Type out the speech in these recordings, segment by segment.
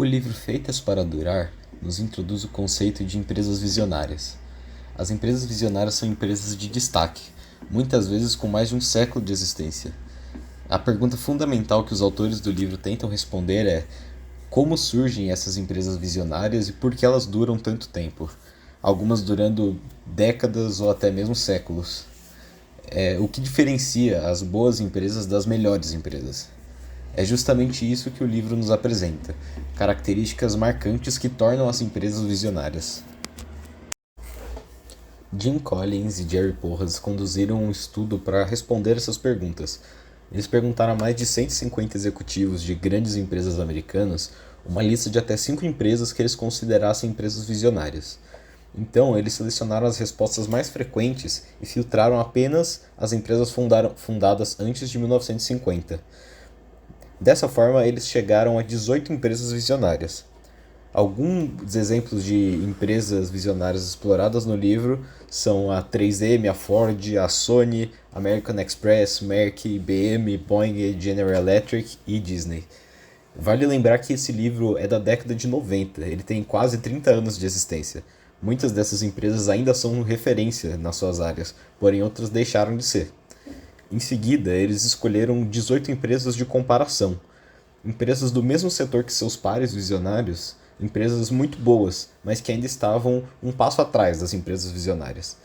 O livro Feitas para Durar nos introduz o conceito de empresas visionárias. As empresas visionárias são empresas de destaque, muitas vezes com mais de um século de existência. A pergunta fundamental que os autores do livro tentam responder é: como surgem essas empresas visionárias e por que elas duram tanto tempo? Algumas durando décadas ou até mesmo séculos. O que diferencia as boas empresas das melhores empresas? É justamente isso que o livro nos apresenta, características marcantes que tornam as empresas visionárias. Jim Collins e Jerry Porras conduziram um estudo para responder essas perguntas. Eles perguntaram a mais de 150 executivos de grandes empresas americanas uma lista de até 5 empresas que eles considerassem empresas visionárias. Então, eles selecionaram as respostas mais frequentes e filtraram apenas as empresas fundadas antes de 1950. Dessa forma, eles chegaram a 18 empresas visionárias. Alguns exemplos de empresas visionárias exploradas no livro são a 3M, a Ford, a Sony, American Express, Merck, IBM, Boeing, General Electric e Disney. Vale lembrar que esse livro é da década de 90, ele tem quase 30 anos de existência. Muitas dessas empresas ainda são referência nas suas áreas, porém outras deixaram de ser. Em seguida, eles escolheram 18 empresas de comparação. Empresas do mesmo setor que seus pares visionários, empresas muito boas, mas que ainda estavam um passo atrás das empresas visionárias.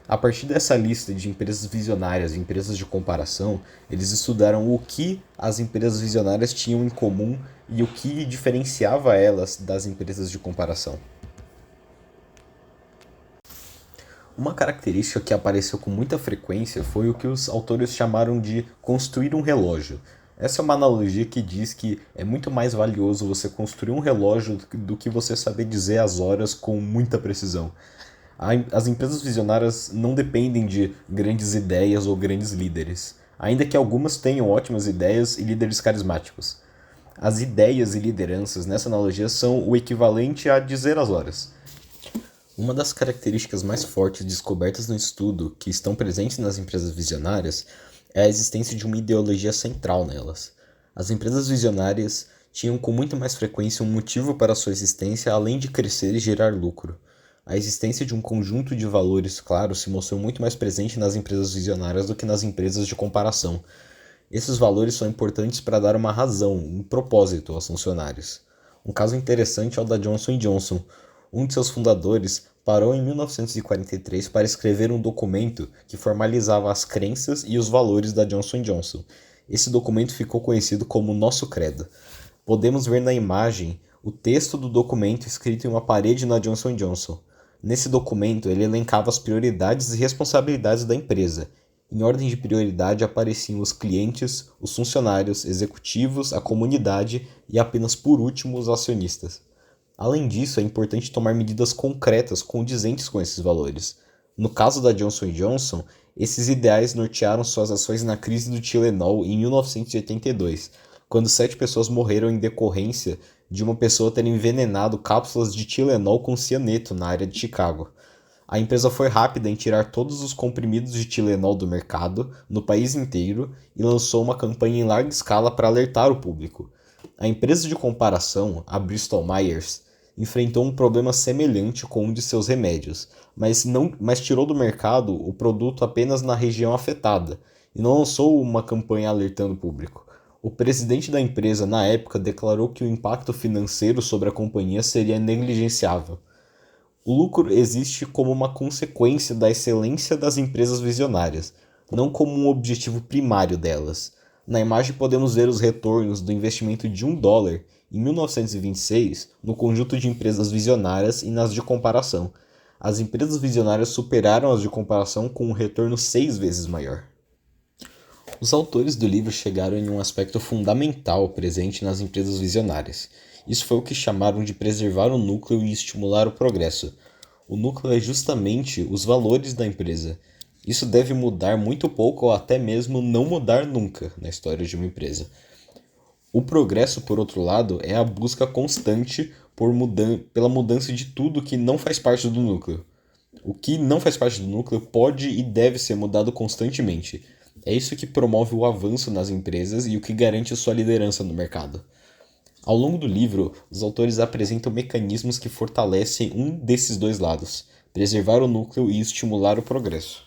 A partir dessa lista de empresas visionárias e empresas de comparação, eles estudaram o que as empresas visionárias tinham em comum e o que diferenciava elas das empresas de comparação. Uma característica que apareceu com muita frequência foi o que os autores chamaram de construir um relógio. Essa é uma analogia que diz que é muito mais valioso você construir um relógio do que você saber dizer as horas com muita precisão. As empresas visionárias não dependem de grandes ideias ou grandes líderes, ainda que algumas tenham ótimas ideias e líderes carismáticos. As ideias e lideranças nessa analogia são o equivalente a dizer as horas. Uma das características mais fortes descobertas no estudo que estão presentes nas empresas visionárias é a existência de uma ideologia central nelas. As empresas visionárias tinham com muito mais frequência um motivo para sua existência além de crescer e gerar lucro. A existência de um conjunto de valores claros se mostrou muito mais presente nas empresas visionárias do que nas empresas de comparação. Esses valores são importantes para dar uma razão, um propósito aos funcionários. Um caso interessante é o da Johnson & Johnson. Um de seus fundadores parou em 1943 para escrever um documento que formalizava as crenças e os valores da Johnson & Johnson. Esse documento ficou conhecido como Nosso Credo. Podemos ver na imagem o texto do documento escrito em uma parede na Johnson & Johnson. Nesse documento, ele elencava as prioridades e responsabilidades da empresa. Em ordem de prioridade apareciam os clientes, os funcionários, executivos, a comunidade e apenas por último os acionistas. Além disso, é importante tomar medidas concretas condizentes com esses valores. No caso da Johnson & Johnson, esses ideais nortearam suas ações na crise do Tylenol em 1982, quando 7 pessoas morreram em decorrência de uma pessoa ter envenenado cápsulas de Tylenol com cianeto na área de Chicago. A empresa foi rápida em tirar todos os comprimidos de Tylenol do mercado, no país inteiro, e lançou uma campanha em larga escala para alertar o público. A empresa de comparação, a Bristol Myers, enfrentou um problema semelhante com um de seus remédios, mas tirou do mercado o produto apenas na região afetada, e não lançou uma campanha alertando o público. O presidente da empresa, na época, declarou que o impacto financeiro sobre a companhia seria negligenciável. O lucro existe como uma consequência da excelência das empresas visionárias, não como um objetivo primário delas. Na imagem podemos ver os retornos do investimento de $1 em 1926 no conjunto de empresas visionárias e nas de comparação. As empresas visionárias superaram as de comparação com um retorno 6 vezes maior. Os autores do livro chegaram em um aspecto fundamental presente nas empresas visionárias. Isso foi o que chamaram de preservar o núcleo e estimular o progresso. O núcleo é justamente os valores da empresa. Isso deve mudar muito pouco ou até mesmo não mudar nunca na história de uma empresa. O progresso, por outro lado, é a busca constante pela mudança de tudo que não faz parte do núcleo. O que não faz parte do núcleo pode e deve ser mudado constantemente. É isso que promove o avanço nas empresas e o que garante sua liderança no mercado. Ao longo do livro, os autores apresentam mecanismos que fortalecem um desses dois lados: preservar o núcleo e estimular o progresso.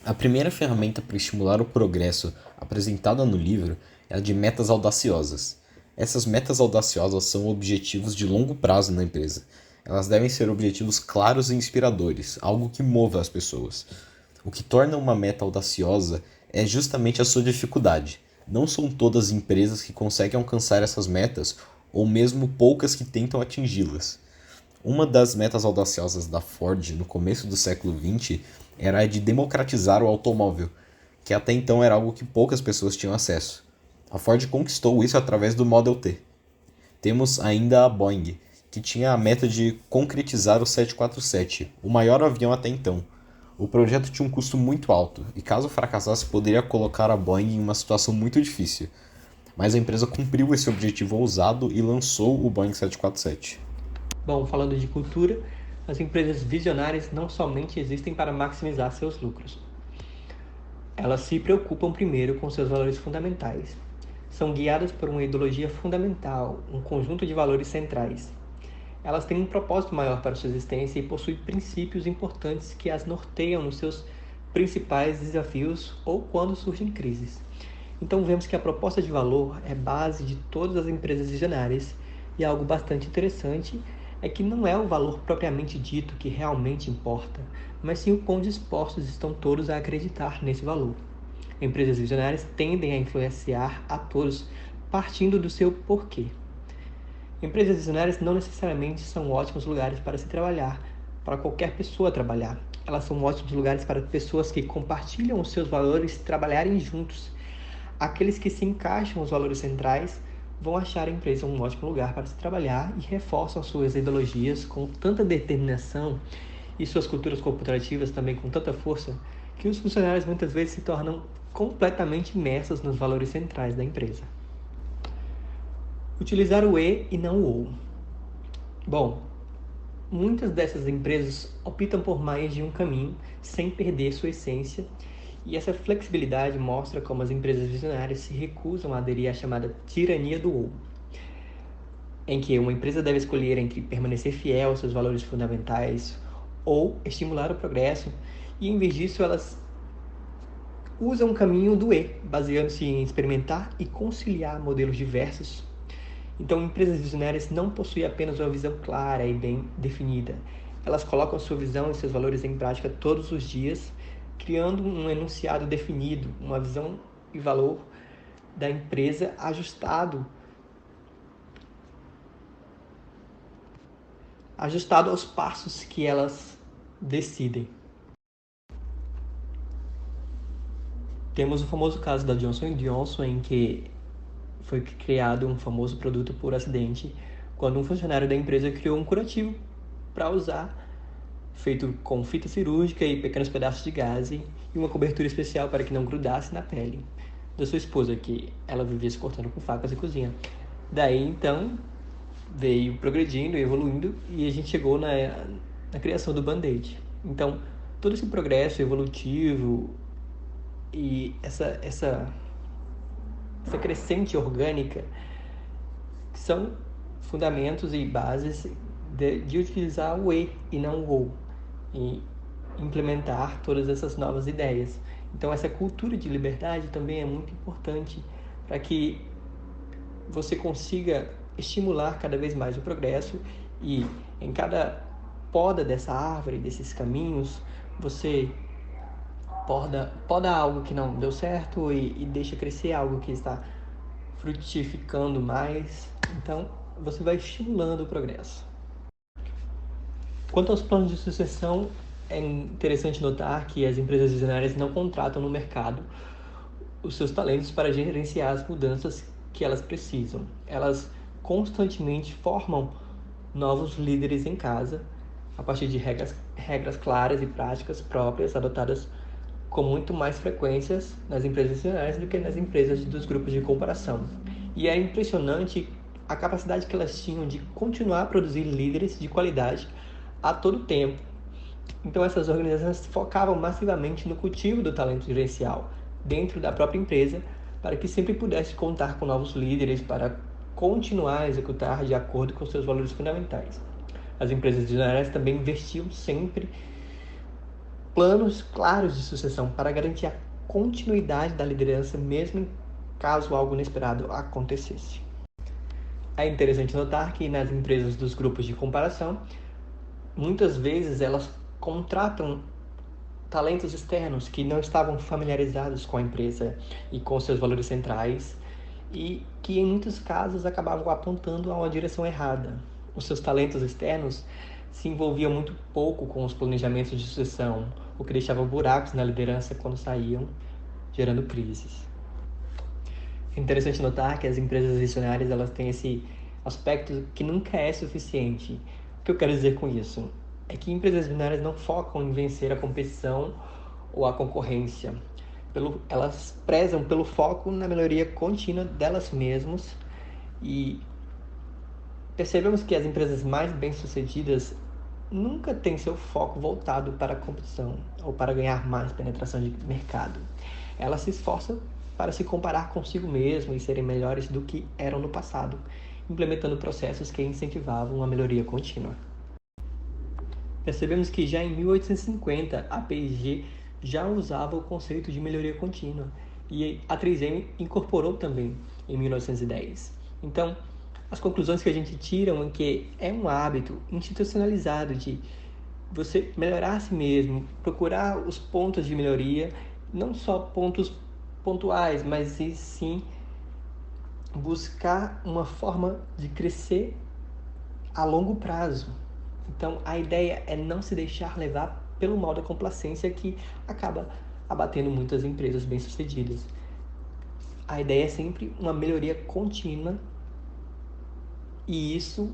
A primeira ferramenta para estimular o progresso apresentada no livro é a de metas audaciosas. Essas metas audaciosas são objetivos de longo prazo na empresa. Elas devem ser objetivos claros e inspiradores, algo que mova as pessoas. O que torna uma meta audaciosa é justamente a sua dificuldade. Não são todas as empresas que conseguem alcançar essas metas, ou mesmo poucas que tentam atingi-las. Uma das metas audaciosas da Ford no começo do século XX era a de democratizar o automóvel, que até então era algo que poucas pessoas tinham acesso. A Ford conquistou isso através do Model T. Temos ainda a Boeing, que tinha a meta de concretizar o 747, o maior avião até então. O projeto tinha um custo muito alto, e caso fracassasse poderia colocar a Boeing em uma situação muito difícil. Mas a empresa cumpriu esse objetivo ousado e lançou o Boeing 747. Bom, falando de cultura, as empresas visionárias não somente existem para maximizar seus lucros. Elas se preocupam primeiro com seus valores fundamentais. São guiadas por uma ideologia fundamental, um conjunto de valores centrais. Elas têm um propósito maior para sua existência e possuem princípios importantes que as norteiam nos seus principais desafios ou quando surgem crises. Então vemos que a proposta de valor é base de todas as empresas visionárias e algo bastante interessante é que não é o valor propriamente dito que realmente importa, mas sim o quão dispostos estão todos a acreditar nesse valor. Empresas visionárias tendem a influenciar a todos partindo do seu porquê. Empresas visionárias não necessariamente são ótimos lugares para se trabalhar, para qualquer pessoa trabalhar. Elas são ótimos lugares para pessoas que compartilham os seus valores trabalharem juntos. Aqueles que se encaixam nos valores centrais vão achar a empresa um ótimo lugar para se trabalhar e reforçam suas ideologias com tanta determinação e suas culturas corporativas também com tanta força que os funcionários muitas vezes se tornam completamente imersos nos valores centrais da empresa. Utilizar o e não o ou. Bom, muitas dessas empresas optam por mais de um caminho sem perder sua essência, e essa flexibilidade mostra como as empresas visionárias se recusam a aderir à chamada tirania do ou, em que uma empresa deve escolher entre permanecer fiel aos seus valores fundamentais ou estimular o progresso, e em vez disso elas usam o caminho do E, baseando-se em experimentar e conciliar modelos diversos. Então, empresas visionárias não possuem apenas uma visão clara e bem definida. Elas colocam sua visão e seus valores em prática todos os dias, criando um enunciado definido, uma visão e valor da empresa ajustado aos passos que elas decidem. Temos o famoso caso da Johnson Johnson, em que foi criado um famoso produto por acidente, quando um funcionário da empresa criou um curativo para usar, feito com fita cirúrgica e pequenos pedaços de gaze e uma cobertura especial para que não grudasse na pele da sua esposa, que ela vivia se cortando com facas e cozinha. Daí, então, veio progredindo e evoluindo e a gente chegou na criação do Band-Aid. Então, todo esse progresso evolutivo e essa crescente orgânica são fundamentos e bases de utilizar o e não o ou, e implementar todas essas novas ideias. Então, essa cultura de liberdade também é muito importante para que você consiga estimular cada vez mais o progresso e em cada poda dessa árvore, desses caminhos, você poda algo que não deu certo e deixa crescer algo que está frutificando mais. Então, você vai estimulando o progresso. Quanto aos planos de sucessão, é interessante notar que as empresas visionárias não contratam no mercado os seus talentos para gerenciar as mudanças que elas precisam. Elas constantemente formam novos líderes em casa, a partir de regras claras e práticas próprias, adotadas com muito mais frequências nas empresas visionárias do que nas empresas dos grupos de comparação. E é impressionante a capacidade que elas tinham de continuar a produzir líderes de qualidade a todo tempo. Então, essas organizações focavam massivamente no cultivo do talento gerencial dentro da própria empresa, para que sempre pudesse contar com novos líderes para continuar a executar de acordo com seus valores fundamentais. As empresas visionárias também investiam sempre planos claros de sucessão para garantir a continuidade da liderança, mesmo caso algo inesperado acontecesse. É interessante notar que nas empresas dos grupos de comparação, muitas vezes elas contratam talentos externos que não estavam familiarizados com a empresa e com seus valores centrais e que em muitos casos acabavam apontando a uma direção errada. Os seus talentos externos se envolviam muito pouco com os planejamentos de sucessão, o que deixava buracos na liderança quando saíam, gerando crises. É interessante notar que as empresas visionárias elas têm esse aspecto que nunca é suficiente. O que eu quero dizer com isso? É que empresas visionárias não focam em vencer a competição ou a concorrência. Elas prezam pelo foco na melhoria contínua delas mesmas e percebemos que as empresas mais bem-sucedidas nunca têm seu foco voltado para a competição ou para ganhar mais penetração de mercado. Elas se esforçam para se comparar consigo mesmo e serem melhores do que eram no passado, implementando processos que incentivavam a melhoria contínua. Percebemos que já em 1850 a P&G já usava o conceito de melhoria contínua e a 3M incorporou também em 1910. Então, as conclusões que a gente tira é que é um hábito institucionalizado de você melhorar a si mesmo, procurar os pontos de melhoria, não só pontos pontuais, mas sim buscar uma forma de crescer a longo prazo. Então, a ideia é não se deixar levar pelo mal da complacência que acaba abatendo muitas empresas bem-sucedidas. A ideia é sempre uma melhoria contínua e isso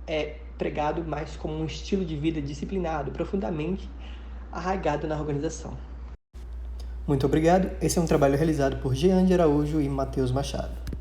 é pregado mais como um estilo de vida disciplinado, profundamente arraigado na organização. Muito obrigado. Esse é um trabalho realizado por Jean de Araújo e Matheus Machado.